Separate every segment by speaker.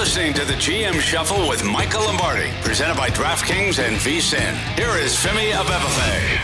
Speaker 1: listening to the GM Shuffle with Michael Lombardi, presented by DraftKings and VSiN. Here is Femi Abebefe.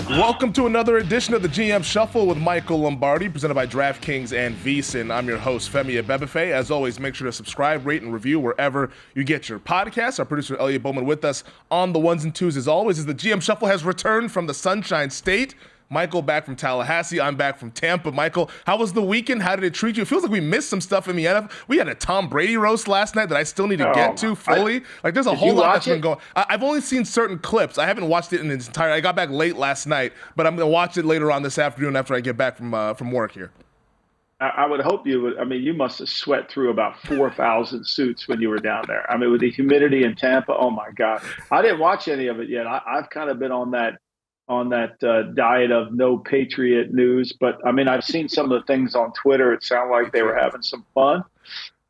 Speaker 2: Welcome to another edition of the GM Shuffle with Michael Lombardi, presented by DraftKings and VSiN. I'm your host, Femi Abebefe. As always, make sure to subscribe, rate, and review wherever you get your podcasts. Our producer, Elliot Bowman, with us on the ones and twos, as always, as the GM Shuffle has returned from the Sunshine State. Michael back from Tallahassee. I'm back from Tampa. Michael, how was the weekend? How did it treat you? It feels like we missed some stuff in the NFL. We had a Tom Brady roast last night that I still need to get to fully. There's a whole lot that's been going. I've only seen certain clips. I haven't watched it in its entirety. I got back late last night, but I'm going to watch it later on this afternoon after I get back from work here.
Speaker 3: I would hope you would. I mean, you must have sweat through about 4,000 suits when you were down there. I mean, with the humidity in Tampa, oh my God. I didn't watch any of it yet. I've kind of been on that diet of no Patriot news. But, I mean, I've seen some of the things on Twitter. It sounded like they were having some fun.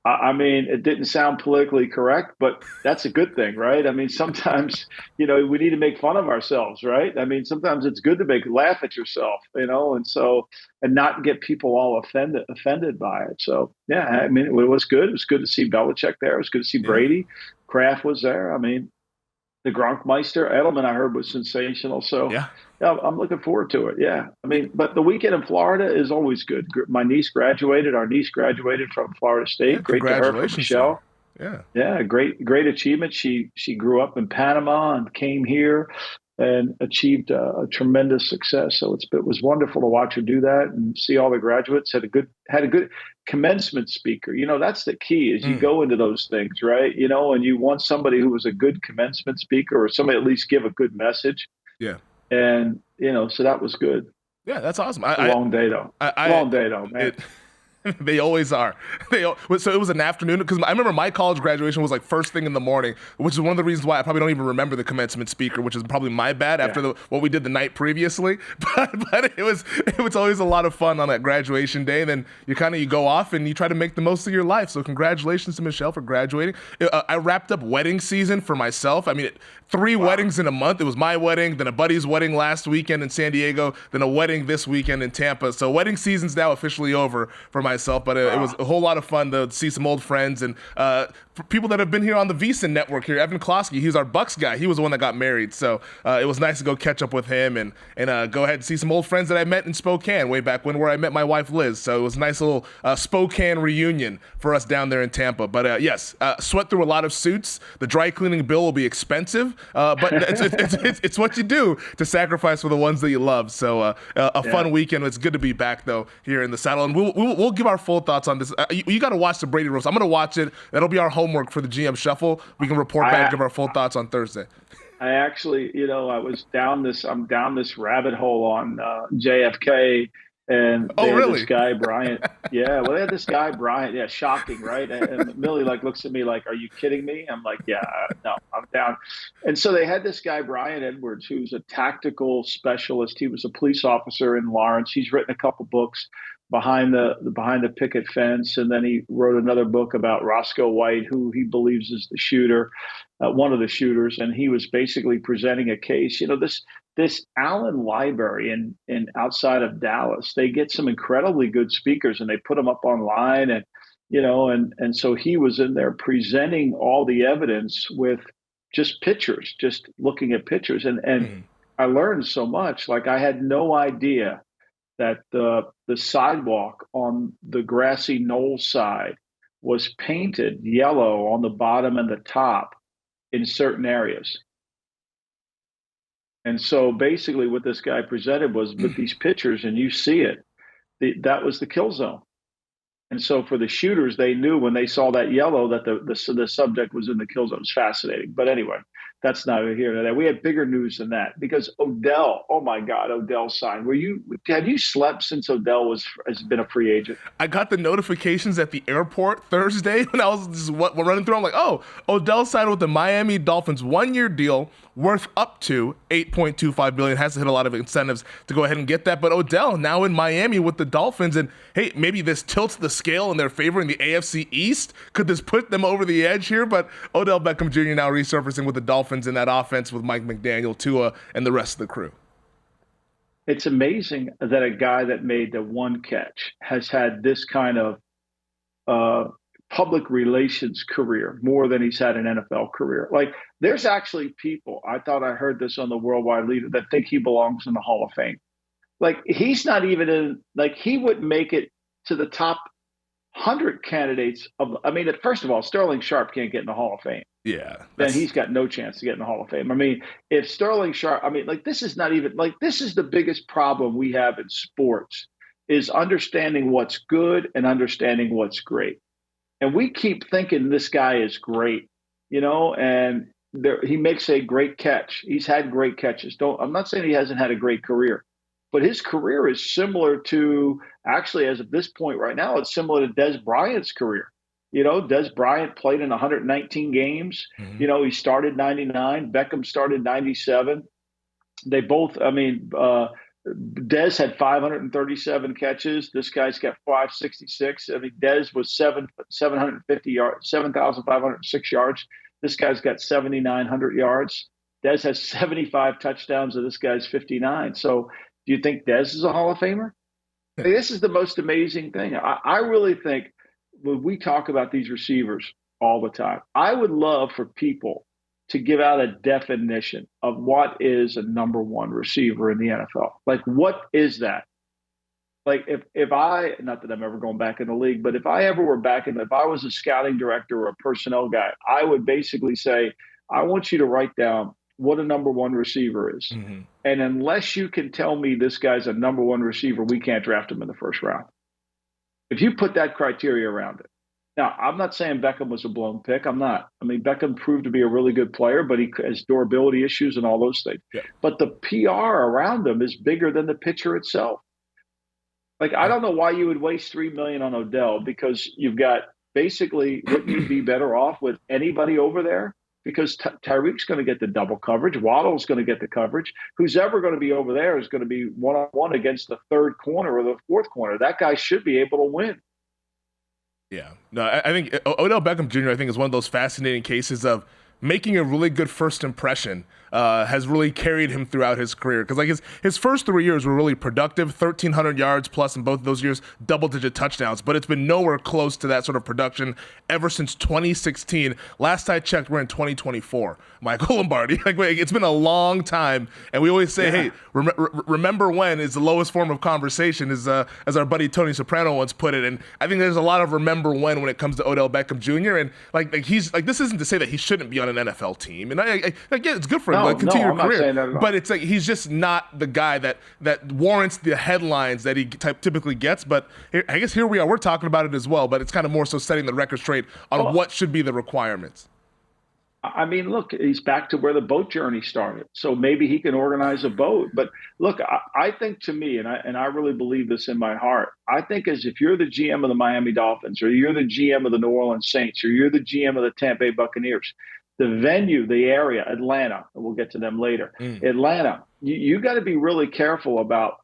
Speaker 3: I mean, it didn't sound politically correct, but that's a good thing, right? I mean, sometimes, we need to make fun of ourselves, right? I mean, sometimes it's good to laugh at yourself, and not get people all offended by it. So, yeah, I mean, it was good. It was good to see Belichick there. It was good to see Brady. Kraft was there. I mean, the Gronkmeister, Edelman, I heard, was sensational. So, yeah, I'm looking forward to it. Yeah. I mean, but the weekend in Florida is always good. Our niece graduated from Florida State.
Speaker 2: Yeah,
Speaker 3: great to her, for Michelle.
Speaker 2: Yeah.
Speaker 3: Yeah, great achievement. She grew up in Panama and came here and achieved a tremendous success. So it was wonderful to watch her do that and see all the graduates. Had a good commencement speaker. That's the key is you go into those things, right? And you want somebody who was a good commencement speaker or somebody at least give a good message.
Speaker 2: Yeah.
Speaker 3: And, so that was good.
Speaker 2: Yeah, that's awesome.
Speaker 3: Long day though, man.
Speaker 2: They always are. So it was an afternoon, because I remember my college graduation was like first thing in the morning, which is one of the reasons why I probably don't even remember the commencement speaker, which is probably my bad after what we did the night previously. But it was always a lot of fun on that graduation day. And then you go off and you try to make the most of your life. So congratulations to Michelle for graduating. I wrapped up wedding season for myself. I mean, 3 weddings in a month. It was my wedding, then a buddy's wedding last weekend in San Diego, then a wedding this weekend in Tampa. So wedding season's now officially over for myself, but it was a whole lot of fun to see some old friends and for people that have been here on the VSiN network here. Evan Klosky, he's our Bucks guy. He was the one that got married, so it was nice to go catch up with him and go ahead and see some old friends that I met in Spokane way back when, where I met my wife Liz. So it was a nice little Spokane reunion for us down there in Tampa. But yes, sweat through a lot of suits. The dry cleaning bill will be expensive, but it's what you do to sacrifice for the ones that you love. So a fun weekend. It's good to be back though here in the saddle, and we'll give our full thoughts on this. You got to watch the Brady roast. I'm going to watch it. That'll be our homework for the GM Shuffle. We can report back and give our full thoughts on Thursday.
Speaker 3: I actually, I'm down this rabbit hole on JFK, and they had this guy Bryant. They had this guy Bryant. Yeah, shocking, right? And Millie looks at me like, "Are you kidding me?" I'm like, "Yeah, no, I'm down." And so they had this guy Brian Edwards, who's a tactical specialist. He was a police officer in Lawrence. He's written a couple books behind the picket fence, and then he wrote another book about Roscoe White, who he believes is the shooter, one of the shooters, and he was basically presenting a case. This Allen Library in outside of Dallas, they get some incredibly good speakers, and they put them up online, and so he was in there presenting all the evidence with just pictures, just looking at pictures, and I learned so much. Like, I had no idea that the sidewalk on the grassy knoll side was painted yellow on the bottom and the top in certain areas. And so basically what this guy presented was with these pictures, and you see it, that was the kill zone. And so for the shooters, they knew when they saw that yellow that the subject was in the kill zone. It's fascinating. But anyway, that's neither here nor there. We had bigger news than that, because Odell, oh my God, Odell signed. Have you slept since Odell has been a free agent?
Speaker 2: I got the notifications at the airport Thursday when I was just running through. I'm like, oh, Odell signed with the Miami Dolphins, 1-year deal worth up to $8.25 billion. Has to hit a lot of incentives to go ahead and get that. But Odell now in Miami with the Dolphins, and hey, maybe this tilts the scale in their favor in the AFC East. Could this put them over the edge here? But Odell Beckham Jr. now resurfacing with the Dolphins in that offense with Mike McDaniel, Tua, and the rest of the crew.
Speaker 3: It's amazing that a guy that made the one catch has had this kind of public relations career more than he's had an NFL career. Like, there's actually people, I thought I heard this on the Worldwide Leader, that think he belongs in the Hall of Fame. Like, he's not even in, like, he wouldn't make it to the top 100 candidates of, I mean, first of all, Sterling Sharp can't get in the Hall of Fame.
Speaker 2: Yeah.
Speaker 3: Then he's got no chance to get in the Hall of Fame. I mean, if Sterling Sharp, I mean, like, this is not even, like, this is the biggest problem we have in sports, is understanding what's good and understanding what's great. And we keep thinking this guy is great, and he makes a great catch. He's had great catches. I'm not saying he hasn't had a great career, but his career is similar to, actually, as of this point right now, it's similar to Des Bryant's career. Des Bryant played in 119 games. Mm-hmm. He started 99. Beckham started 97. They both, Des had 537 catches. This guy's got 566. I mean, Des was 750 yards, 7,506 yards. This guy's got 7,900 yards. Des has 75 touchdowns, and this guy's 59. So, do you think Des is a Hall of Famer? I mean, this is the most amazing thing. I really think when we talk about these receivers all the time, I would love for people to give out a definition of what is a number one receiver in the NFL. Like, what is that? Like, if I, not that I'm ever going back in the league, but if I ever were if I was a scouting director or a personnel guy, I would basically say, I want you to write down what a number one receiver is. Mm-hmm. And unless you can tell me this guy's a number one receiver, we can't draft him in the first round. If you put that criteria around it. Now, I'm not saying Beckham was a blown pick. I'm not. I mean, Beckham proved to be a really good player, but he has durability issues and all those things. Yeah. But the PR around him is bigger than the pitcher itself. Like, I don't know why you would waste $3 million on Odell, because you've got basically, wouldn't you be better off with anybody over there? Because Tyreek's going to get the double coverage. Waddle's going to get the coverage. Who's ever going to be over there is going to be one-on-one against the third corner or the fourth corner. That guy should be able to win.
Speaker 2: Yeah. No, I think Odell Beckham Jr., I think, is one of those fascinating cases of making a really good first impression. Has really carried him throughout his career, because like his first 3 years were really productive, 1,300 yards plus in both of those years, double-digit touchdowns, but it's been nowhere close to that sort of production ever since 2016. Last I checked, we're in 2024. Michael Lombardi, like, it's been a long time, and we always say, hey, remember when is the lowest form of conversation, is as our buddy Tony Soprano once put it, and I think there's a lot of remember when it comes to Odell Beckham Jr., and like he's like, this isn't to say that he shouldn't be on an NFL team, and I get it's good for him. Continue your career, but it's like he's just not the guy that warrants the headlines that he typically gets. But I guess here we are, we're talking about it as well, but it's kind of more so setting the record straight on what should be the requirements.
Speaker 3: I mean, look, he's back to where the boat journey started, so maybe he can organize a boat. But look, I think, to me, and I really believe this in my heart, I think as if you're the GM of the Miami Dolphins, or you're the GM of the New Orleans Saints, or you're the GM of the Tampa Bay Buccaneers, the venue, the area, Atlanta, and we'll get to them later. Atlanta, you got to be really careful about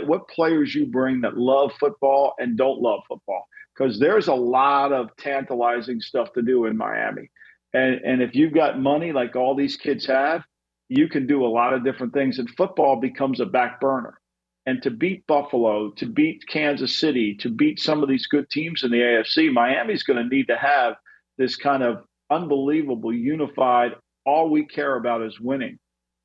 Speaker 3: what players you bring that love football and don't love football, because there's a lot of tantalizing stuff to do in Miami. And if you've got money like all these kids have, you can do a lot of different things, and football becomes a back burner. And to beat Buffalo, to beat Kansas City, to beat some of these good teams in the AFC, Miami's going to need to have this kind of unbelievable, unified, all we care about is winning.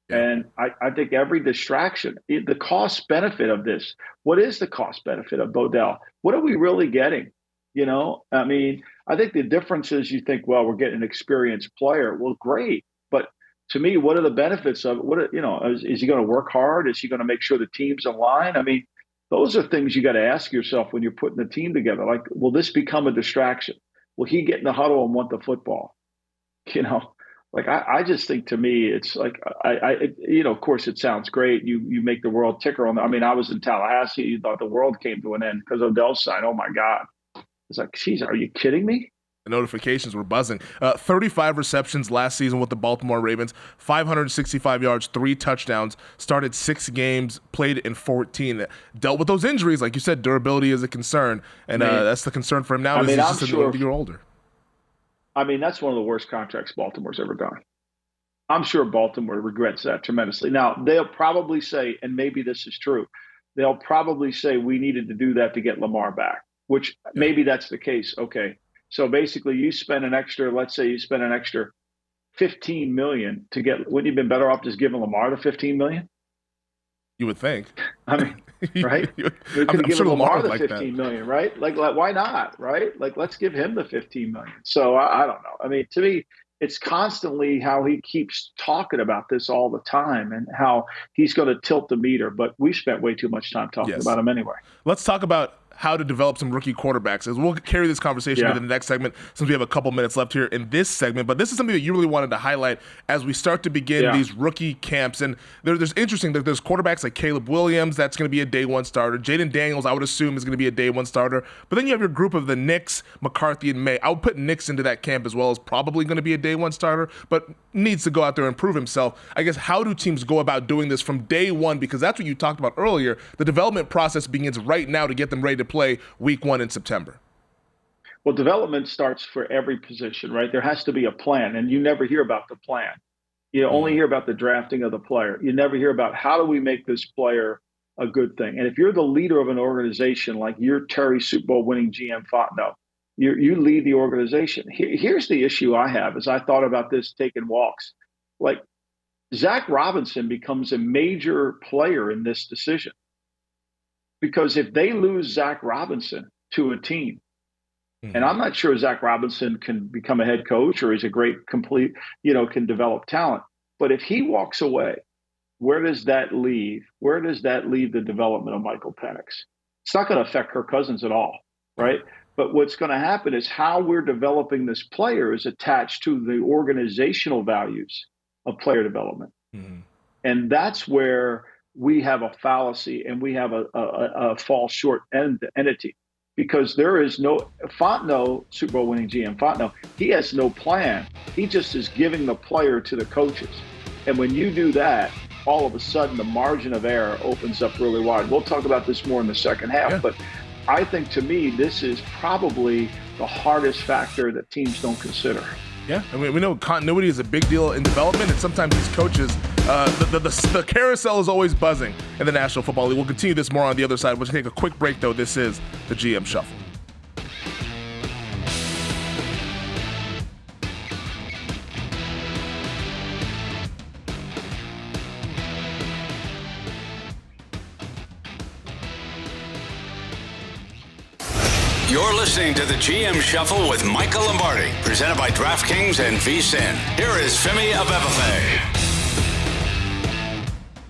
Speaker 3: Yeah. And I think every distraction, the cost benefit of this, what is the cost benefit of Odell? What are we really getting? I mean, I think the difference is, you think, well, we're getting an experienced player. Well, great. But to me, what are the benefits of it? Is he going to work hard? Is he going to make sure the team's in line? I mean, those are things you got to ask yourself when you're putting the team together. Like, will this become a distraction? Will he get in the huddle and want the football? Like, I just think, to me, it's like, of course it sounds great. You make the world ticker on that. I mean, I was in Tallahassee. You thought the world came to an end because Odell's signed. Oh my God. It's like, geez, are you kidding me?
Speaker 2: The notifications were buzzing. 35 receptions last season with the Baltimore Ravens, 565 yards, 3 touchdowns, started 6 games, played in 14. Dealt with those injuries. Like you said, durability is a concern, and that's the concern for him now. He's just a year older.
Speaker 3: I mean, that's one of the worst contracts Baltimore's ever done. I'm sure Baltimore regrets that tremendously. Now, they'll probably say, and maybe this is true, they'll probably say we needed to do that to get Lamar back. which maybe that's the case. Okay. So basically you spend an extra, let's say you spend an extra 15 million to get, wouldn't you have been better off just giving Lamar the 15 million?
Speaker 2: You would think.
Speaker 3: I mean, right? We could have given Lamar the 15 million, right? Like, why not, right? Like, let's give him the 15 million. So I don't know. I mean, to me, it's constantly how he keeps talking about this all the time and how he's going to tilt the meter. But we spent way too much time talking about him anyway.
Speaker 2: Let's talk about how to develop some rookie quarterbacks. As we'll carry this conversation into the next segment since we have a couple minutes left here in this segment. But this is something that you really wanted to highlight as we start to begin these rookie camps. And there's interesting that there's quarterbacks like Caleb Williams, that's going to be a day one starter. Jaden Daniels, I would assume, is going to be a day one starter. But then you have your group of the Knicks, McCarthy, and May. I would put Knicks into that camp as well as probably going to be a day one starter, but needs to go out there and prove himself. I guess, how do teams go about doing this from day one? Because that's what you talked about earlier. The development process begins right now to get them ready to play week 1 in September.
Speaker 3: Well, development starts for every position, right? There has to be a plan, and you never hear about the plan. You only hear about the drafting of the player. You never hear about how do we make this player a good thing. And if you're the leader of an organization, like you're Terry Super Bowl winning GM Fontenot, you lead the organization. Here's the issue I have as I thought about this taking walks. Like, Zach Robinson becomes a major player in this decision. Because if they lose Zach Robinson to a team, and I'm not sure Zach Robinson can become a head coach or is a great complete, can develop talent. But if he walks away, where does that leave? Where does that leave the development of Michael Penix? It's not going to affect Kirk Cousins at all, right? But what's going to happen is how we're developing this player is attached to the organizational values of player development. And that's where we have a fallacy and we have a fall short entity, because there is no Fontenot, Super Bowl winning GM Fontenot, he has no plan. He just is giving the player to the coaches. And when you do that, all of a sudden the margin of error opens up really wide. We'll talk about this more in the second half, but I think to me, this is probably the hardest factor that teams don't consider.
Speaker 2: Yeah, I mean, we know continuity is a big deal in development, and sometimes these coaches, the carousel is always buzzing in the National Football League. We'll continue this more on the other side. We'll take a quick break, though. This is the GM Shuffle.
Speaker 1: You're listening to the GM Shuffle with Michael Lombardi, presented by DraftKings and VSiN. Here is Femi Abebefe.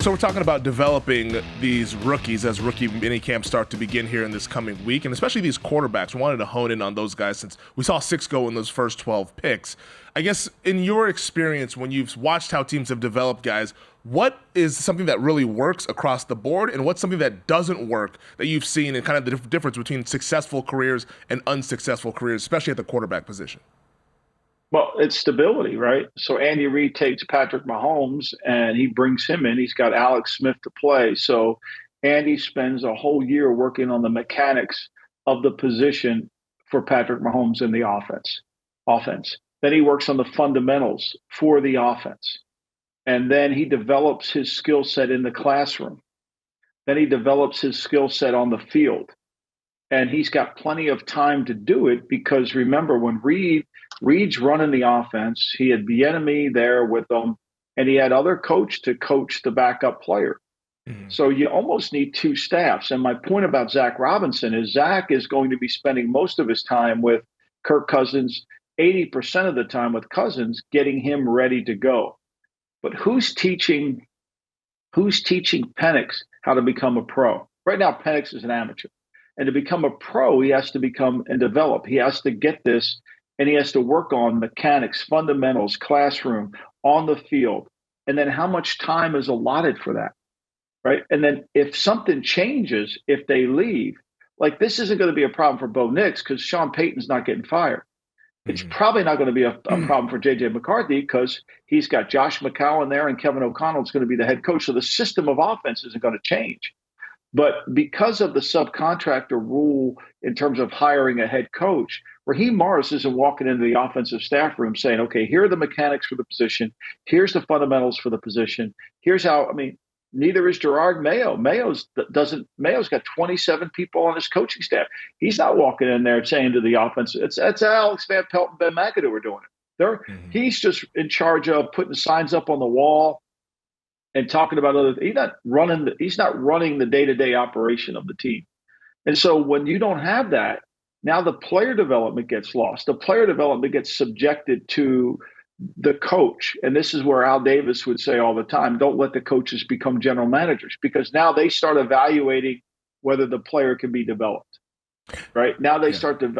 Speaker 2: So we're talking about developing these rookies as rookie minicamps start to begin here in this coming week, and especially these quarterbacks. We wanted to hone in on those guys since we saw 6 go in those first 12 picks. I guess in your experience, when you've watched how teams have developed guys, what is something that really works across the board, and what's something that doesn't work that you've seen, and kind of the difference between successful careers and unsuccessful careers, especially at the quarterback position?
Speaker 3: Well, it's stability, right? So Andy Reid takes Patrick Mahomes and he brings him in. He's got Alex Smith to play. So Andy spends a whole year working on the mechanics of the position for Patrick Mahomes in the offense. Then he works on the fundamentals for the offense. And then he develops his skill set in the classroom. Then he develops his skill set on the field. And he's got plenty of time to do it because, remember, when Reid's running the offense, he had Bieniemy there with him, and he had other coach to coach the backup player. So you almost need 2 staffs. And my point about Zach Robinson is Zach is going to be spending most of his time with Kirk Cousins, 80% of the time with Cousins, getting him ready to go. But who's teaching Penix how to become a pro? Right now, Penix is an amateur. And to become a pro, he has to become and develop. He has to get this, and he has to work on mechanics, fundamentals, classroom, on the field. And then how much time is allotted for that, right? And then if something changes, if they leave, like this isn't going to be a problem for Bo Nix because Sean Payton's not getting fired. It's probably not going to be a problem for J.J. McCarthy because he's got Josh McCown there and Kevin O'Connell is going to be the head coach. So the system of offense isn't going to change. But because of the subcontractor rule in terms of hiring a head coach, Raheem Morris isn't walking into the offensive staff room saying, okay, here are the mechanics for the position. Here's the fundamentals for the position. Here's how, Neither is Gerard Mayo. Mayo's got 27 people on his coaching staff. He's not walking in there saying to the offense, "It's Alex Van Pelt and Ben McAdoo are doing it." He's just in charge of putting signs up on the wall and talking about other. He's not running the day-to-day operation of the team. And so when you don't have that, now the player development gets lost. The player development gets subjected to the coach. And this is where Al Davis would say all the time, don't let the coaches become general managers, because now they start evaluating whether the player can be developed. Right now they start to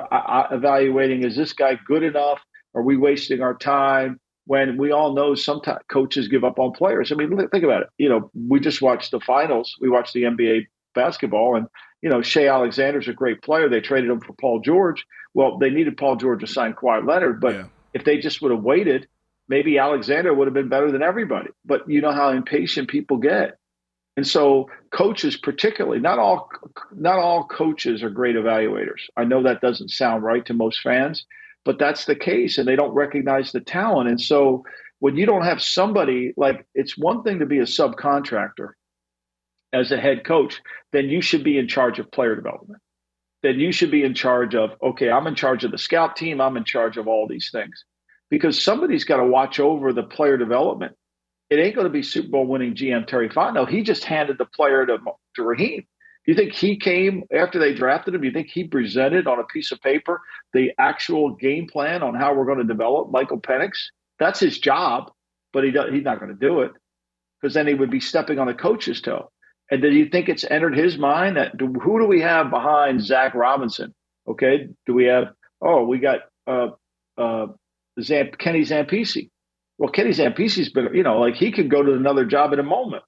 Speaker 3: evaluating, is this guy good enough? Are we wasting our time? When we all know sometimes coaches give up on players. I mean, think about it. We just watched the finals. We watched the NBA basketball, and Shea Alexander's a great player. They traded him for Paul George. Well, they needed Paul George to sign Kawhi Leonard, but if they just would have waited, maybe Alexander would have been better than everybody. But you know how impatient people get. And so coaches, particularly, not all coaches are great evaluators. I know that doesn't sound right to most fans, but that's the case, and they don't recognize the talent. And so when you don't have somebody, like, it's one thing to be a subcontractor as a head coach, then you should be in charge of player development. Then you should be in charge of, okay, I'm in charge of the scout team. I'm in charge of all these things, because somebody's got to watch over the player development. It ain't going to be Super Bowl winning GM Terry Fontenot. He just handed the player to Raheem. Do you think he came after they drafted him? Do you think he presented on a piece of paper the actual game plan on how we're going to develop Michael Penix? That's his job, but he's not going to do it, because then he would be stepping on a coach's toe. And do you think it's entered his mind that who do we have behind Zach Robinson? Okay, do we have? We got Kenny Zampese. Well, Kenny Zampese's been, he could go to another job in a moment.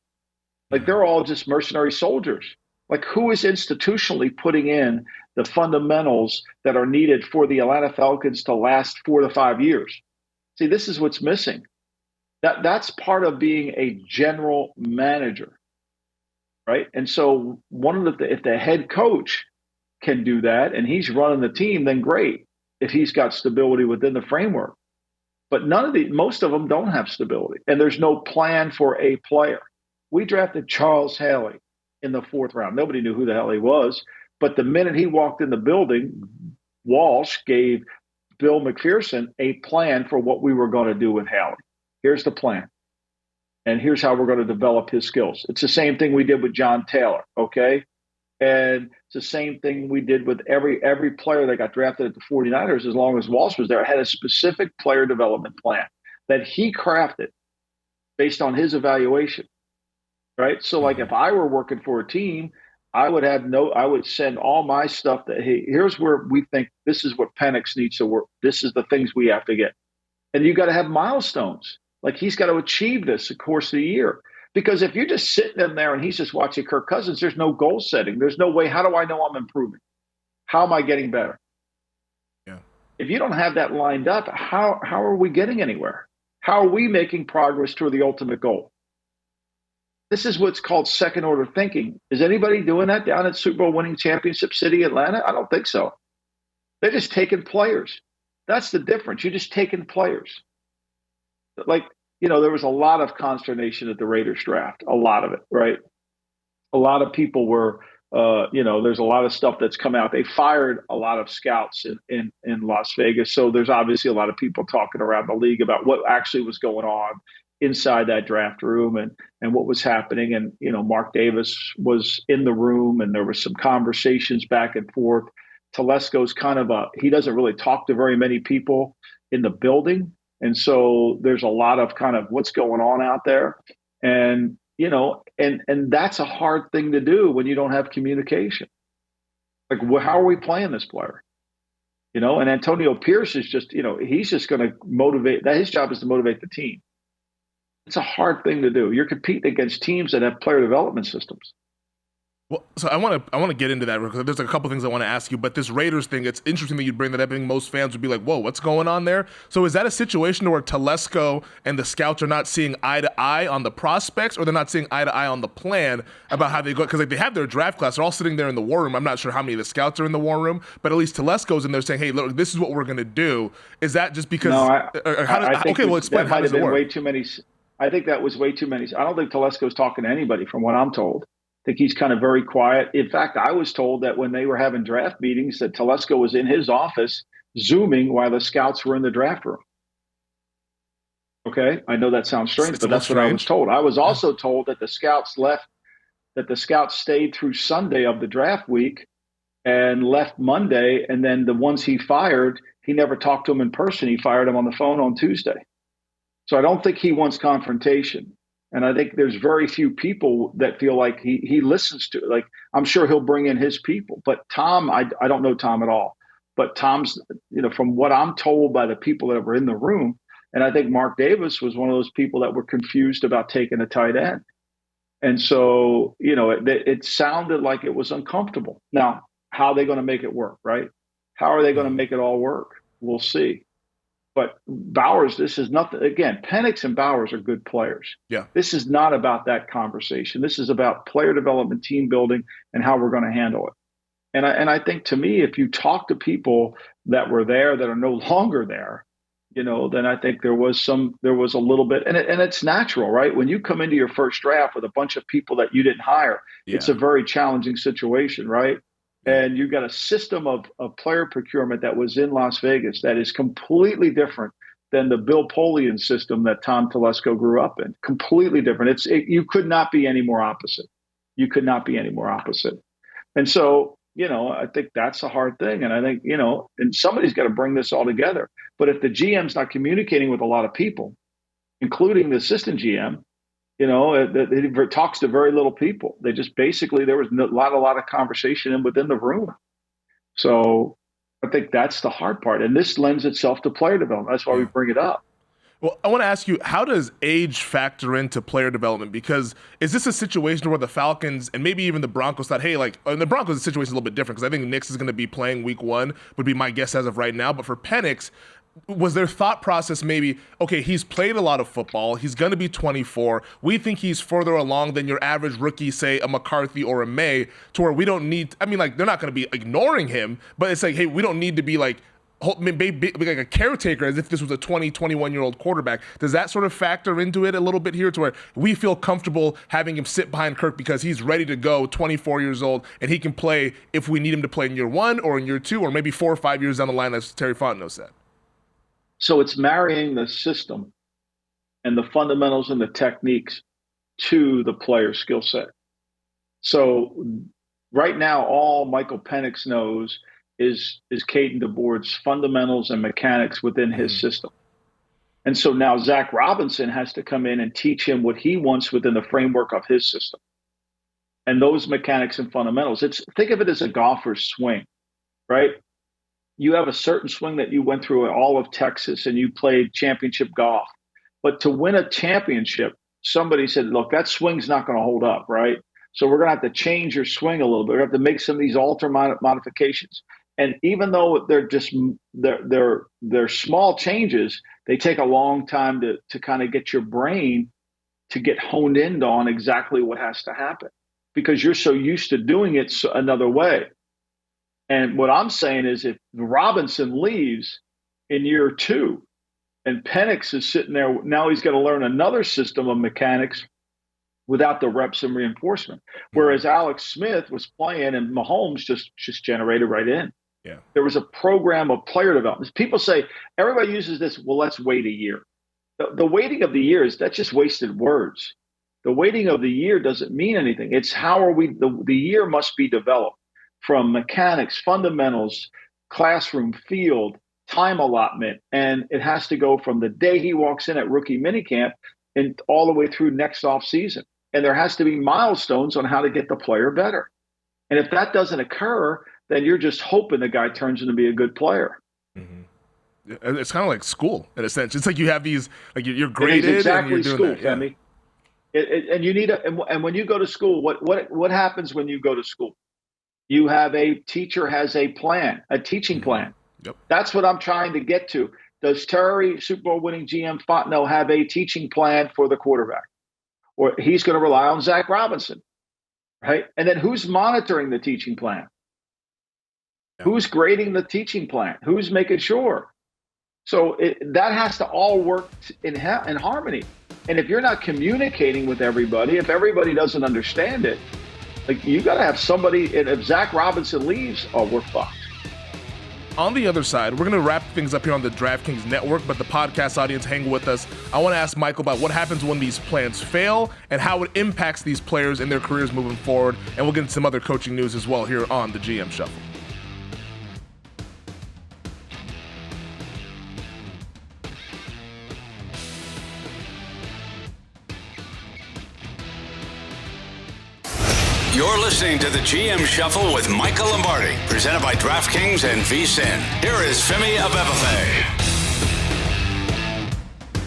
Speaker 3: Like, they're all just mercenary soldiers. Like, who is institutionally putting in the fundamentals that are needed for the Atlanta Falcons to last 4 to 5 years? See, this is what's missing. That's part of being a general manager, right? And so if the head coach can do that and he's running the team, then great. If he's got stability within the framework. But most of them don't have stability, and there's no plan for a player. We drafted Charles Haley in the 4th round. Nobody knew who the hell he was, but the minute he walked in the building, Walsh gave Bill McPherson a plan for what we were going to do with Haley. Here's the plan, and here's how we're going to develop his skills. It's the same thing we did with John Taylor, okay? And it's the same thing we did with every player that got drafted at the 49ers. As long as Walsh was there, had a specific player development plan that he crafted based on his evaluation, right? So, like, if I were working for a team, I would send all my stuff that, hey, here's where we think this is what Penix needs to work. This is the things we have to get. And you got to have milestones. Like, he's got to achieve this the course of the year. Because if you're just sitting in there and he's just watching Kirk Cousins, there's no goal setting. There's no way. How do I know I'm improving? How am I getting better?
Speaker 2: Yeah.
Speaker 3: If you don't have that lined up, how are we getting anywhere? How are we making progress toward the ultimate goal? This is what's called second order thinking. Is anybody doing that down at Super Bowl winning championship city, Atlanta? I don't think so. They're just taking players. That's the difference. You're just taking players. Like, there was a lot of consternation at the Raiders draft, a lot of it, right? A lot of people were, there's a lot of stuff that's come out. They fired a lot of scouts in Las Vegas. So there's obviously a lot of people talking around the league about what actually was going on inside that draft room and what was happening. And, Mark Davis was in the room and there was some conversations back and forth. Telesco's he doesn't really talk to very many people in the building. And so there's a lot of kind of what's going on out there. And, and that's a hard thing to do when you don't have communication. Like, how are we playing this player? And Antonio Pierce is just, he's just going to motivate. His job is to motivate the team. It's a hard thing to do. You're competing against teams that have player development systems.
Speaker 2: Well, so I want to get into that because there's a couple things I want to ask you. But this Raiders thing, it's interesting that you bring that up. I think most fans would be like, "Whoa, what's going on there?" So is that a situation where Telesco and the scouts are not seeing eye to eye on the prospects, or they're not seeing eye to eye on the plan about how they go? Because they have their draft class, they're all sitting there in the war room. I'm not sure how many of the scouts are in the war room, but at least Telesco's in there saying, "Hey, look, this is what we're going to do." Is that just because?
Speaker 3: No, I think
Speaker 2: explain. How does it work?
Speaker 3: I think that was way too many. I don't think Telesco's talking to anybody from what I'm told. I think he's kind of very quiet. In fact, I was told that when they were having draft meetings that Telesco was in his office Zooming while the scouts were in the draft room. Okay. I know that sounds strange, but that's what I was told. I was also told that the scouts stayed through Sunday of the draft week and left Monday. And then the ones he fired, he never talked to them in person. He fired them on the phone on Tuesday. So I don't think he wants confrontation. And I think there's very few people that feel like he listens to it. Like, I'm sure he'll bring in his people. But Tom, I don't know Tom at all. But Tom's, from what I'm told by the people that were in the room, and I think Mark Davis was one of those people that were confused about taking a tight end. And so, it sounded like it was uncomfortable. Now, how are they going to make it work, right? How are they going to make it all work? We'll see. But Bowers, this is nothing. Again, Penix and Bowers are good players.
Speaker 2: Yeah.
Speaker 3: This is not about that conversation. This is about player development, team building, and how we're going to handle it. And I think, to me, if you talk to people that were there that are no longer there, then I think there was a little bit, and it's natural, right? When you come into your first draft with a bunch of people that you didn't hire, It's a very challenging situation, right? And you've got a system of player procurement that was in Las Vegas that is completely different than the Bill Polian system that Tom Telesco grew up in. Completely different. You could not be any more opposite. You could not be any more opposite. And so, I think that's a hard thing. And I think, and somebody's got to bring this all together. But if the GM's not communicating with a lot of people, including the assistant GM, it talks to very little people. They just basically, there was a lot of conversation within the room. So I think that's the hard part. And this lends itself to player development. That's why we bring it up.
Speaker 2: Well, I want to ask you, how does age factor into player development? Because is this a situation where the Falcons and maybe even the Broncos thought, hey, and the Broncos' situation is a little bit different because I think Nix is going to be playing week 1, would be my guess as of right now. But for Penix, was their thought process maybe, okay, he's played a lot of football, he's going to be 24, we think he's further along than your average rookie, say a McCarthy or a May, to where we don't need, they're not going to be ignoring him, but it's like, hey, we don't need to be like a caretaker as if this was a 21-year-old quarterback. Does that sort of factor into it a little bit here, to where we feel comfortable having him sit behind Kirk because he's ready to go, 24 years old, and he can play if we need him to play in year 1 or in year 2 or maybe 4 or 5 years down the line, as Terry Fontenot said?
Speaker 3: So it's marrying the system and the fundamentals and the techniques to the player's skill set. So right now, all Michael Penix knows is Caden DeBoer's fundamentals and mechanics within his system. And so now Zach Robinson has to come in and teach him what he wants within the framework of his system. And those mechanics and fundamentals, think of it as a golfer's swing, right? You have a certain swing that you went through all of Texas and you played championship golf. But to win a championship, somebody said, look, that swing's not going to hold up, right? So we're going to have to change your swing a little bit. We have to make some of these modifications. And even though they're small changes, they take a long time to kind of get your brain to get honed in on exactly what has to happen, because you're so used to doing it another way. And what I'm saying is, if Robinson leaves in year 2 and Penix is sitting there, now he's got to learn another system of mechanics without the reps and reinforcement. Whereas Alex Smith was playing and Mahomes just generated right in.
Speaker 2: Yeah.
Speaker 3: There was a program of player development. People say, everybody uses this, well, let's wait a year. The waiting of the year that's just wasted words. The waiting of the year doesn't mean anything. It's how are we, the year must be developed from mechanics, fundamentals, classroom, field, time allotment. And it has to go from the day he walks in at rookie minicamp and all the way through next off season. And there has to be milestones on how to get the player better. And if that doesn't occur, then you're just hoping the guy turns into be a good player.
Speaker 2: Mm-hmm. It's kind of like school in a sense. It's like you have these, like you're graded
Speaker 3: exactly
Speaker 2: and you're doing
Speaker 3: school,
Speaker 2: that.
Speaker 3: Yeah. And you need and when you go to school, what happens when you go to school? You have a teacher has a plan, a teaching plan.
Speaker 2: Yep.
Speaker 3: That's what I'm trying to get to. Does Terry, Super Bowl winning GM Fontenot, have a teaching plan for the quarterback? Or he's going to rely on Zach Robinson, right? And then who's monitoring the teaching plan? Yep. Who's grading the teaching plan? Who's making sure? So that has to all work in harmony. And if you're not communicating with everybody, if everybody doesn't understand it, like you got to have somebody. And if Zach Robinson leaves, oh, we're fucked.
Speaker 2: On the other side, we're going to wrap things up here on the DraftKings Network, but the podcast audience, hang with us. I want to ask Michael about what happens when these plans fail and how it impacts these players and their careers moving forward. And we'll get into some other coaching news as well here on the GM Shuffle.
Speaker 1: You're listening to the GM Shuffle with Michael Lombardi, presented by DraftKings and VSiN. Here is Femi Abebefe.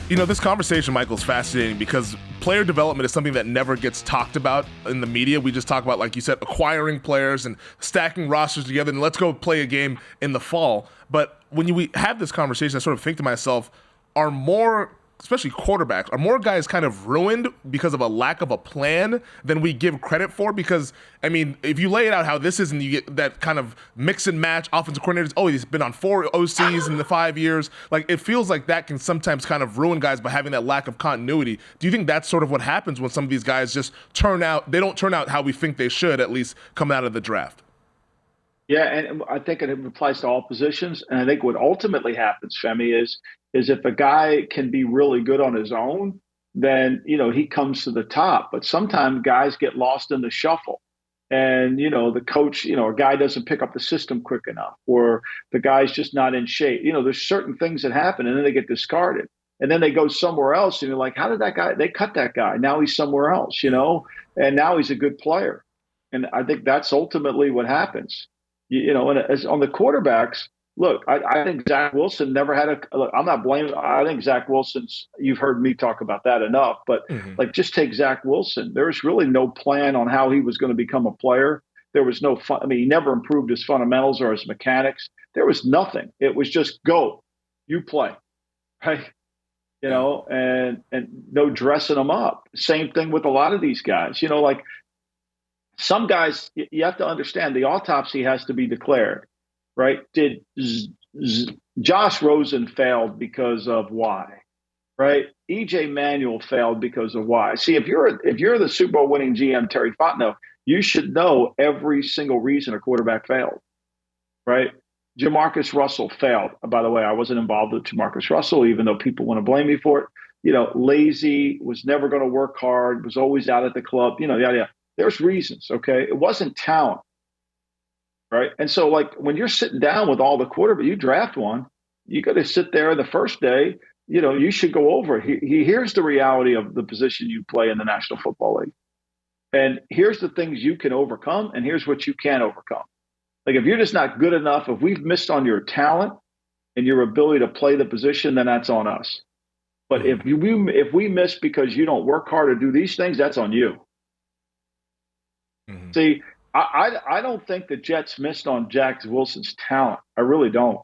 Speaker 2: You know, this conversation, Michael, is fascinating because player development is something that never gets talked about in the media. We just talk about, like you said, acquiring players and stacking rosters together and let's go play a game in the fall. But when we have this conversation, I sort of think to myself, are more, especially quarterbacks, are more guys kind of ruined because of a lack of a plan than we give credit for? Because, I mean, if you lay it out how this is and you get that kind of mix and match offensive coordinators, oh, he's been on 4 OCs in the 5 years. Like, it feels like that can sometimes kind of ruin guys by having that lack of continuity. Do you think that's sort of what happens when some of these guys just they don't turn out how we think they should, at least coming out of the draft?
Speaker 3: Yeah, and I think it applies to all positions. And I think what ultimately happens, Femi, is if a guy can be really good on his own, then, you know, he comes to the top. But sometimes guys get lost in the shuffle. And, you know, the coach, you know, a guy doesn't pick up the system quick enough, or the guy's just not in shape. You know, there's certain things that happen and then they get discarded. And then they go somewhere else and you're like, how did that guy, they cut that guy. Now he's somewhere else, you know, and now he's a good player. And I think that's ultimately what happens. You know, and as on the quarterbacks, look, I think Zach Wilson never had look, I'm not blaming. I think Zach Wilson's, you've heard me talk about that enough, but like just take Zach Wilson. There's really no plan on how he was going to become a player. There was no fun. I mean, he never improved his fundamentals or his mechanics. There was nothing. It was just go, you play, right? You know, and no dressing them up. Same thing with a lot of these guys, you know, like, some guys, you have to understand the autopsy has to be declared, right? Did Josh Rosen failed because of why, right? EJ Manuel failed because of why. See, if you're the Super Bowl winning GM, Terry Fontenot, you should know every single reason a quarterback failed, right? Jamarcus Russell failed. By the way, I wasn't involved with Jamarcus Russell, even though people want to blame me for it. You know, lazy, was never going to work hard, was always out at the club, you know, yada, yada. There's reasons, okay? It wasn't talent, right? And so, like, when you're sitting down with all the quarterbacks, you draft one, you got to sit there the first day, you know, you should go over it. Here's the reality of the position you play in the National Football League. And here's the things you can overcome, and here's what you can't overcome. Like, if you're just not good enough, if we've missed on your talent and your ability to play the position, then that's on us. But if we miss because you don't work hard to do these things, that's on you. See, I don't think the Jets missed on Jack Wilson's talent. I really don't.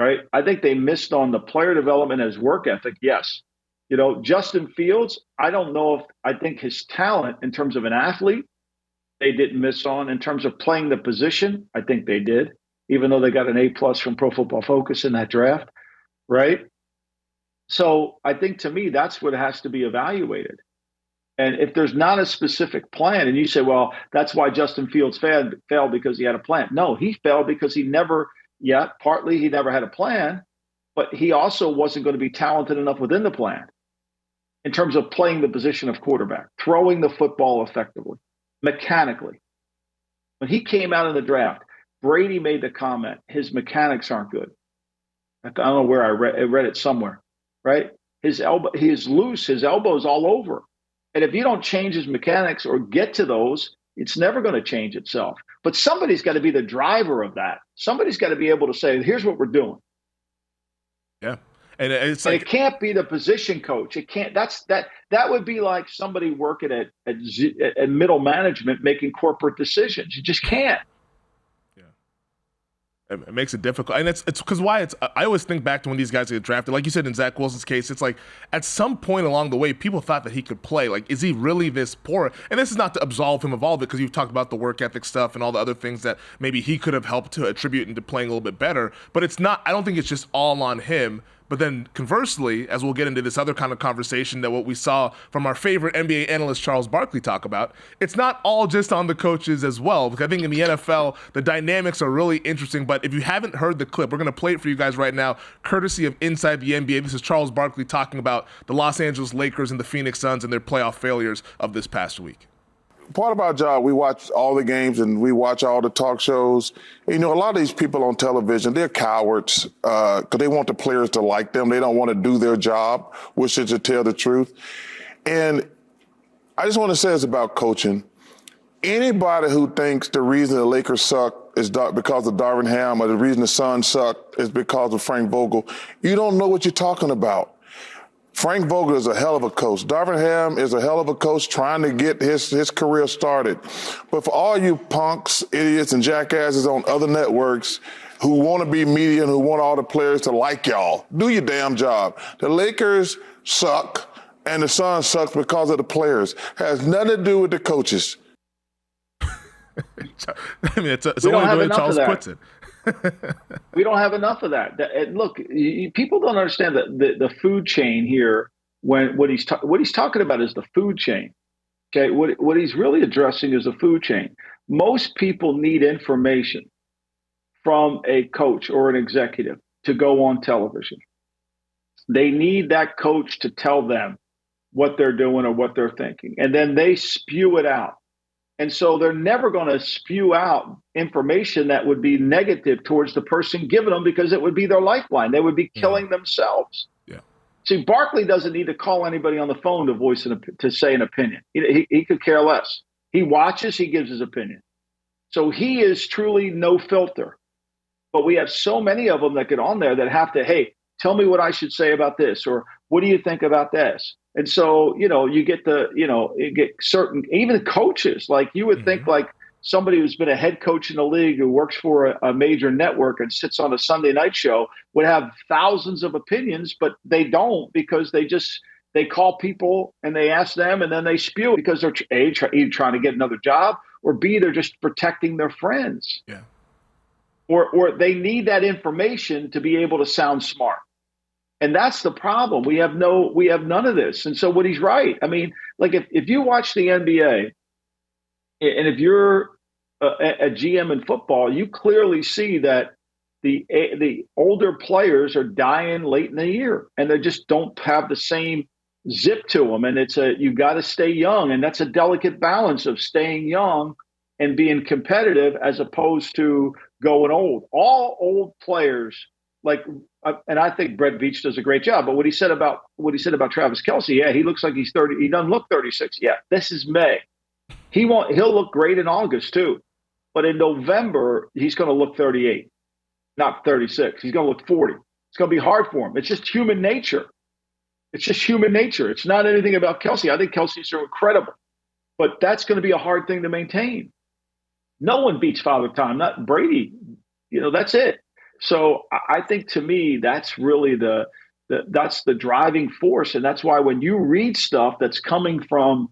Speaker 3: Right? I think they missed on the player development and his work ethic. Yes. You know, Justin Fields, I don't know if I think his talent in terms of an athlete, they didn't miss on. In terms of playing the position, I think they did, even though they got an A+ from Pro Football Focus in that draft. Right? So I think, to me, that's what has to be evaluated. And if there's not a specific plan, and you say, well, that's why Justin Fields failed because he had a plan. No, he failed because partly he never had a plan, but he also wasn't going to be talented enough within the plan in terms of playing the position of quarterback, throwing the football effectively, mechanically. When he came out in the draft, Brady made the comment, his mechanics aren't good. I don't know where I read it somewhere, right? His elbow, he's loose, his elbow's all over. And if you don't change his mechanics or get to those, it's never going to change itself. But somebody's got to be the driver of that. Somebody's got to be able to say, here's what we're doing.
Speaker 2: Yeah. And it's like,
Speaker 3: it can't be the position coach. It can't. That would be like somebody working at middle management making corporate decisions. You just can't.
Speaker 2: It makes it difficult. And it's because I always think back to when these guys get drafted. Like you said, in Zach Wilson's case, it's like at some point along the way, people thought that he could play. Like, is he really this poor? And this is not to absolve him of all of it, because you've talked about the work ethic stuff and all the other things that maybe he could have helped to attribute into playing a little bit better. But it's not, I don't think it's just all on him, But then conversely, as we'll get into this other kind of conversation that what we saw from our favorite NBA analyst Charles Barkley talk about, it's not all just on the coaches as well. Because I think in the NFL, the dynamics are really interesting. But if you haven't heard the clip, we're going to play it for you guys right now, courtesy of Inside the NBA. This is Charles Barkley talking about the Los Angeles Lakers and the Phoenix Suns and their playoff failures of this past week.
Speaker 4: Part of our job, we watch all the games and we watch all the talk shows. A lot of these people on television, they're cowards because they want the players to like them. They don't want to do their job, which is to tell the truth. And I just want to say this about coaching. Anybody who thinks the reason the Lakers suck is because of Darvin Ham or the reason the Suns suck is because of Frank Vogel, you don't know what you're talking about. Frank Vogel is a hell of a coach. Darvin Ham is a hell of a coach trying to get his career started. But for all you punks, idiots, and jackasses on other networks who want to be media and who want all the players to like y'all, do your damn job. The Lakers suck, and the Suns suck because of the players. It has nothing to do with the coaches.
Speaker 2: I mean, it's only the way Charles puts it.
Speaker 3: We don't have enough of that. Look, people don't understand the food chain here. What he's talking about is the food chain. Okay, what he's really addressing is the food chain. Most people need information from a coach or an executive to go on television. They need that coach to tell them what they're doing or what they're thinking, and then they spew it out. And so they're never going to spew out information that would be negative towards the person giving them because it would be their lifeline. They would be killing themselves. Yeah. See, Barkley doesn't need to call anybody on the phone to say an opinion. He could care less. He watches, he gives his opinion. So he is truly no filter. But we have so many of them that get on there that have to, hey, tell me what I should say about this, or what do you think about this? And so, you get certain, even coaches, like you would think like somebody who's been a head coach in the league who works for a major network and sits on a Sunday night show would have thousands of opinions, but they don't because they call people and they ask them and then they spew because they're either trying to get another job or B, they're just protecting their friends. Yeah. Or they need that information to be able to sound smart. And that's the problem. We have none of this. And so what he's right. I mean, like if you watch the NBA and if you're a GM in football, you clearly see that the older players are dying late in the year and they just don't have the same zip to them. And you got to stay young. And that's a delicate balance of staying young and being competitive as opposed to going old. All old players, and I think Brett Veach does a great job. But what he said about Travis Kelce, yeah, he looks like he's 30. He doesn't look 36. Yeah, this is May. He'll look great in August too, but in November he's going to look 38, not 36. He's going to look 40. It's going to be hard for him. It's just human nature. It's not anything about Kelce. I think Kelce's incredible, but that's going to be a hard thing to maintain. No one beats Father Time, not Brady. That's it. So I think to me, that's really that's the driving force. And that's why when you read stuff that's coming from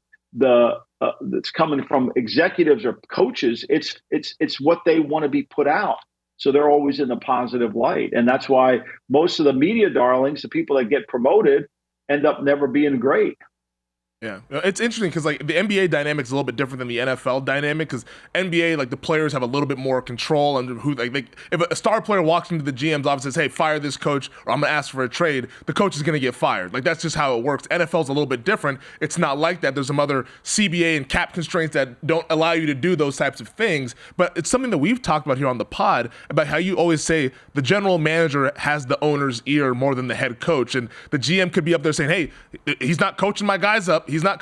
Speaker 3: executives or coaches, it's what they want to be put out. So they're always in the positive light. And that's why most of the media darlings, the people that get promoted, end up never being great.
Speaker 2: Yeah, it's interesting because the NBA dynamic is a little bit different than the NFL dynamic because NBA, the players have a little bit more control under who if a star player walks into the GM's office and says, hey, fire this coach or I'm going to ask for a trade, the coach is going to get fired. That's just how it works. NFL's a little bit different. It's not like that. There's some other CBA and cap constraints that don't allow you to do those types of things, but it's something that we've talked about here on the pod about how you always say the general manager has the owner's ear more than the head coach, and the GM could be up there saying, hey, he's not coaching my guys up. We got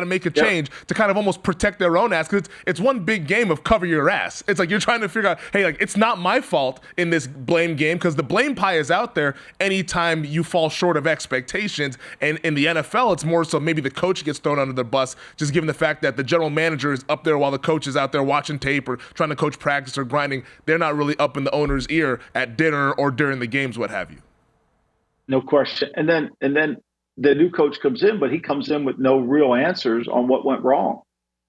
Speaker 2: to make a change to kind of almost protect their own ass because it's one big game of cover your ass. It's like you're trying to figure out, hey, it's not my fault in this blame game because the blame pie is out there anytime you fall short of expectations. And in the NFL, it's more so maybe the coach gets thrown under the bus, just given the fact that the general manager is up there while the coach is out there watching tape or trying to coach practice or grinding. They're not really up in the owner's ear at dinner or during the games, what have you.
Speaker 3: No question. And then the new coach comes in, but he comes in with no real answers on what went wrong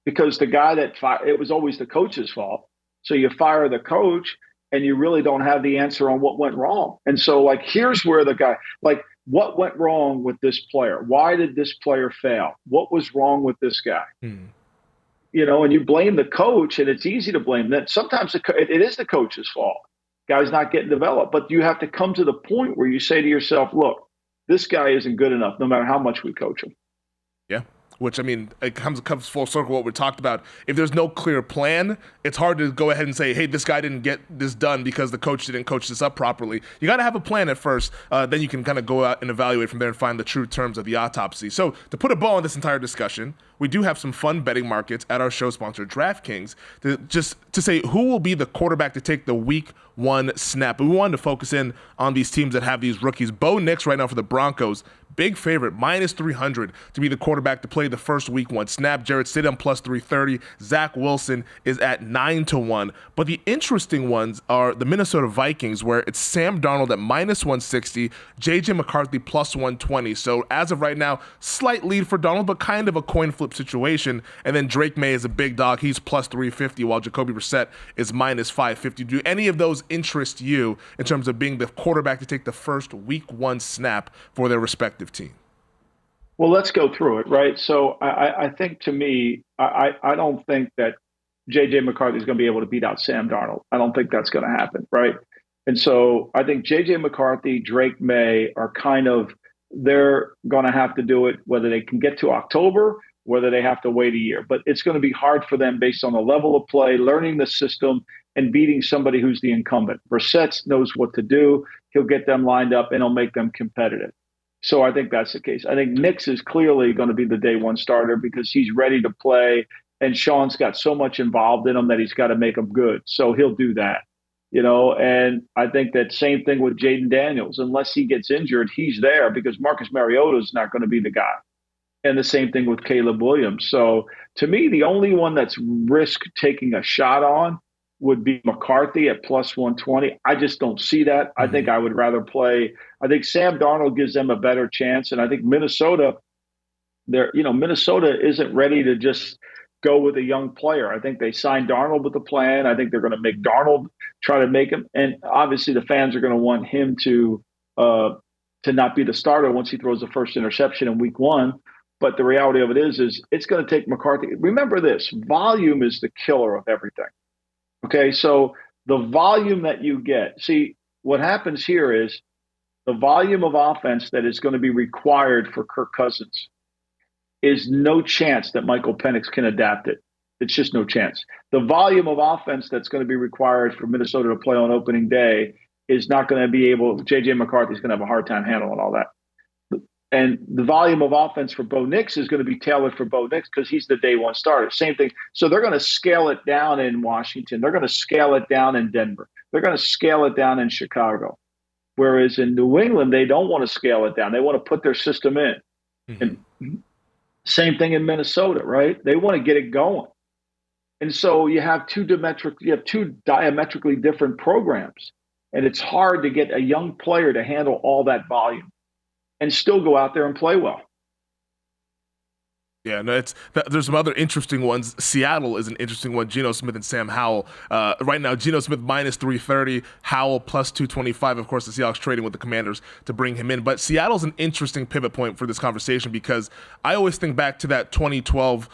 Speaker 3: because the guy it was always the coach's fault. So you fire the coach and you really don't have the answer on what went wrong. And so, like, here's where the guy, like, what went wrong with this player? Why did this player fail? What was wrong with this guy? You know, and you blame the coach, and it's easy to blame that. Sometimes it is the coach's fault. Guy's not getting developed, but you have to come to the point where you say to yourself, look, this guy isn't good enough no matter how much we coach him.
Speaker 2: Yeah. Which, I mean, it comes full circle what we talked about. If there's no clear plan, it's hard to go ahead and say, hey, this guy didn't get this done because the coach didn't coach this up properly. You got to have a plan at first. Then you can kind of go out and evaluate from there and find the true terms of the autopsy. So to put a bow on this entire discussion, we do have some fun betting markets at our show sponsor, DraftKings, to say who will be the quarterback to take the week one snap. We wanted to focus in on these teams that have these rookies. Bo Nix right now for the Broncos, big favorite, -300 to be the quarterback to play the first week one snap. Jarrett Stidham +330. Zach Wilson is at 9-1. But the interesting ones are the Minnesota Vikings, where it's Sam Darnold at -160, JJ McCarthy +120. So as of right now, slight lead for Darnold, but kind of a coin flip situation. And then Drake May is a big dog. He's +350, while Jacoby Brissett is -550. Do any of those interest you in terms of being the quarterback to take the first week one snap for their respective team?
Speaker 3: Well, let's go through it, right? So I think, to me, I don't think that J.J. McCarthy is going to be able to beat out Sam Darnold. I don't think that's going to happen, right? And so I think J.J. McCarthy, Drake May are kind of, they're going to have to do it whether they can get to October, whether they have to wait a year. But it's going to be hard for them based on the level of play, learning the system, and beating somebody who's the incumbent. Brissett knows what to do. He'll get them lined up, and he'll make them competitive. So I think that's the case. I think Nix is clearly going to be the day one starter because he's ready to play, and Sean's got so much involved in him that he's got to make them good. So he'll do that, you know. And I think that same thing with Jaden Daniels. Unless he gets injured, he's there because Marcus Mariota is not going to be the guy. And the same thing with Caleb Williams. So to me, the only one that's risk taking a shot on would be McCarthy at +120. I just don't see that. I think I would rather play. I think Sam Darnold gives them a better chance. And I think Minnesota, Minnesota isn't ready to just go with a young player. I think they signed Darnold with a plan. I think they're going to make Darnold try to make him. And obviously the fans are going to want him to not be the starter once he throws the first interception in week one. But the reality of it is it's going to take McCarthy. Remember this, volume is the killer of everything. Okay, so the volume that you get, see, what happens here is the volume of offense that is going to be required for Kirk Cousins is no chance that Michael Penix can adapt it. It's just no chance. The volume of offense that's going to be required for Minnesota to play on opening day is not going to be able, J.J. McCarthy is going to have a hard time handling all that. And the volume of offense for Bo Nix is going to be tailored for Bo Nix because he's the day one starter. Same thing. So they're going to scale it down in Washington. They're going to scale it down in Denver. They're going to scale it down in Chicago. Whereas in New England, they don't want to scale it down. They want to put their system in. And same thing in Minnesota, right? They want to get it going. And so you have two diametrically different programs. And it's hard to get a young player to handle all that volume and still go out there and play well.
Speaker 2: Yeah, no, there's some other interesting ones. Seattle is an interesting one. Geno Smith and Sam Howell. Right now, Geno Smith -330, Howell +225. Of course, the Seahawks trading with the Commanders to bring him in. But Seattle's an interesting pivot point for this conversation because I always think back to that 2012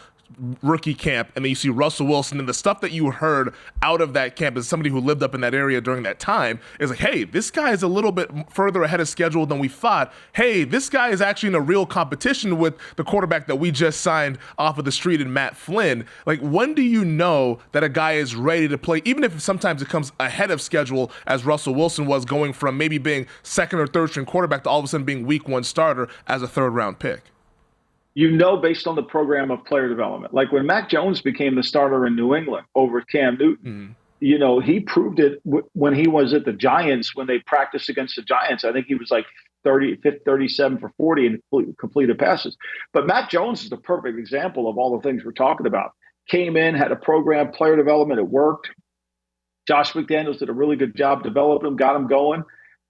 Speaker 2: rookie camp, and then you see Russell Wilson, and the stuff that you heard out of that camp as somebody who lived up in that area during that time is like, hey, this guy is a little bit further ahead of schedule than we thought. Hey, this guy is actually in a real competition with the quarterback that we just signed off of the street in Matt Flynn. Like, when do you know that a guy is ready to play, even if sometimes it comes ahead of schedule, as Russell Wilson was, going from maybe being second or third string quarterback to all of a sudden being week one starter as a third round pick?
Speaker 3: You know, based on the program of player development. Like when Mac Jones became the starter in New England over Cam Newton, you know, he proved it when he was at the Giants, when they practiced against the Giants. I think he was like 37 for 40 and completed passes. But Mac Jones is the perfect example of all the things we're talking about. Came in, had a program, player development, it worked. Josh McDaniels did a really good job developing him, got him going.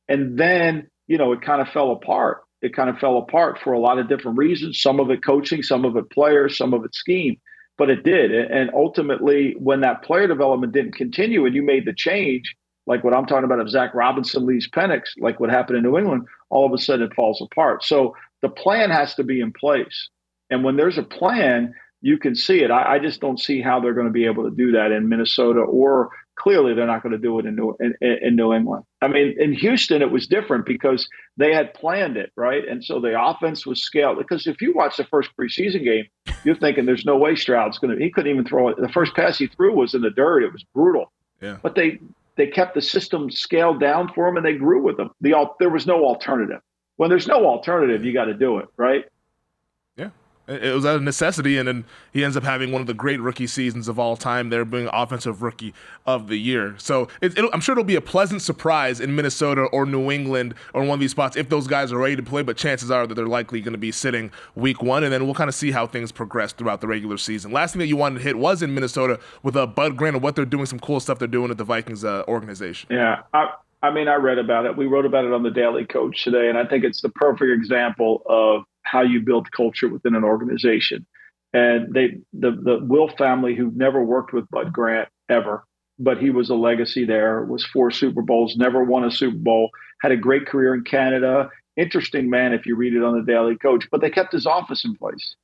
Speaker 3: And then, you know, it kind of fell apart. It kind of fell apart for a lot of different reasons. Some of it coaching, some of it players, some of it scheme. But it did. And ultimately, when that player development didn't continue and you made the change, like what I'm talking about, if Zach Robinson leaves Penix, like what happened in New England, all of a sudden it falls apart. So the plan has to be in place. And when there's a plan, you can see it. I just don't see how they're going to be able to do that in Minnesota, or clearly they're not going to do it in New England. I mean, in Houston, it was different because they had planned it, right? And so the offense was scaled. Because if you watch the first preseason game, you're thinking there's no way Stroud's going to – he couldn't even throw it. The first pass he threw was in the dirt. It was brutal.
Speaker 2: Yeah.
Speaker 3: But they kept the system scaled down for him, and they grew with him. There was no alternative. When there's no alternative, you got to do it, right?
Speaker 2: Yeah. It was out of necessity, and then he ends up having one of the great rookie seasons of all time there, being Offensive Rookie of the Year. So I'm sure it'll be a pleasant surprise in Minnesota or New England or one of these spots if those guys are ready to play, but chances are that they're likely going to be sitting week one, and then we'll kind of see how things progress throughout the regular season. Last thing that you wanted to hit was in Minnesota with Bud Grant and what they're doing, some cool stuff they're doing at the Vikings organization.
Speaker 3: Yeah, I mean, I read about it. We wrote about it on the Daily Coach today, and I think it's the perfect example of how you build culture within an organization. And the Will family, who never worked with Bud Grant ever, but he was a legacy there, was 4 Super Bowls, never won a Super Bowl, had a great career in Canada. Interesting man if you read it on the Daily Coach, but they kept his office in place.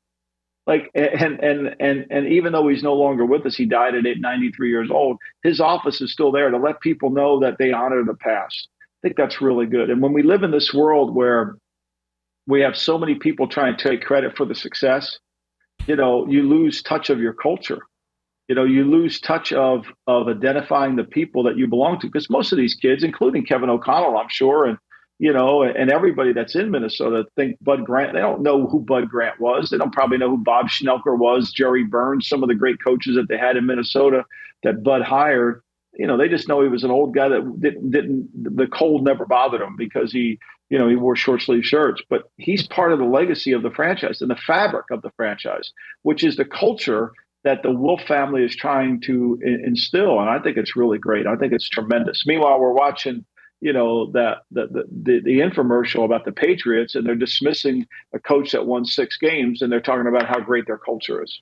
Speaker 3: Like, and even though he's no longer with us, he died at 93 years old, his office is still there to let people know that they honor the past. I think that's really good. And when we live in this world where we have so many people trying to take credit for the success, you lose touch of your culture. You lose touch of identifying the people that you belong to, because most of these kids, including Kevin O'Connell, I'm sure, and everybody that's in Minnesota think Bud Grant. They don't know who Bud Grant was. They don't probably know who Bob Schnelker was, Jerry Burns, some of the great coaches that they had in Minnesota that Bud hired. They just know he was an old guy that the cold never bothered him because he wore short sleeve shirts. But he's part of the legacy of the franchise and the fabric of the franchise, which is the culture that the Wolf family is trying to instill. And I think it's really great. I think it's tremendous. Meanwhile, we're watching the infomercial about the Patriots, and they're dismissing a coach that won 6 games, and they're talking about how great their culture is.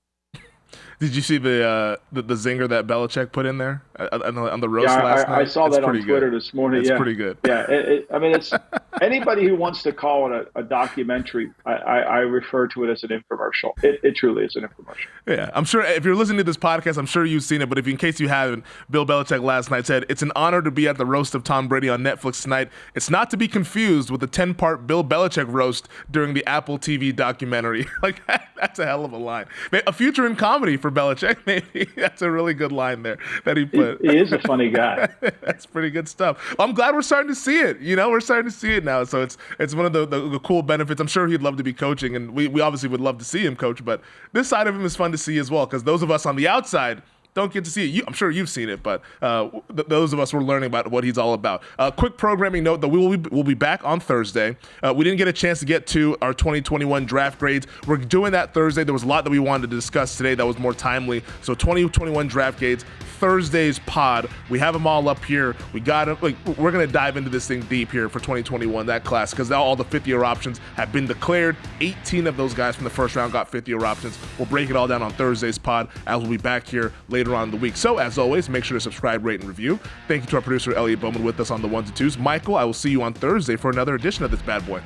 Speaker 2: Did you see the zinger that Belichick put in there on the roast last night?
Speaker 3: I saw that on Twitter this morning.
Speaker 2: It's pretty good.
Speaker 3: Yeah, it's anybody who wants to call it a documentary, I refer to it as an infomercial. It truly is an infomercial.
Speaker 2: Yeah, I'm sure if you're listening to this podcast, I'm sure you've seen it. But in case you haven't, Bill Belichick last night said, "It's an honor to be at the roast of Tom Brady on Netflix tonight. It's not to be confused with the 10-part Bill Belichick roast during the Apple TV documentary." Like, that's a hell of a line. A future in comedy for Belichick, maybe. That's a really good line there that he put.
Speaker 3: He is a funny guy.
Speaker 2: That's pretty good stuff. I'm glad we're starting to see it. We're starting to see it now. So it's one of the cool benefits. I'm sure he'd love to be coaching, and we obviously would love to see him coach, but this side of him is fun to see as well, because those of us on the outside don't get to see it. I'm sure you've seen it, but those of us were learning about what he's all about. Quick programming note that we'll be back on Thursday. We didn't get a chance to get to our 2021 draft grades. We're doing that Thursday. There was a lot that we wanted to discuss today that was more timely. So 2021 draft grades, Thursday's pod. We have them all up here. We're going to dive into this thing deep here for 2021, that class, because now all the fifth-year options have been declared. 18 of those guys from the first round got fifth-year options. We'll break it all down on Thursday's pod, as we'll be back here later on in the week. So, as always, make sure to subscribe, rate, and review. Thank you to our producer, Elliot Bowman, with us on the ones and twos. Michael, I will see you on Thursday for another edition of this bad boy.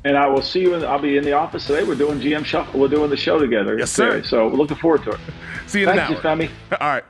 Speaker 3: And I will see you. I'll be in the office today. We're doing GM Shuffle. We're doing the show together.
Speaker 2: Yes, sir.
Speaker 3: So we're looking forward to it.
Speaker 2: See you in an hour.
Speaker 3: Thank you, Femi.
Speaker 2: All right.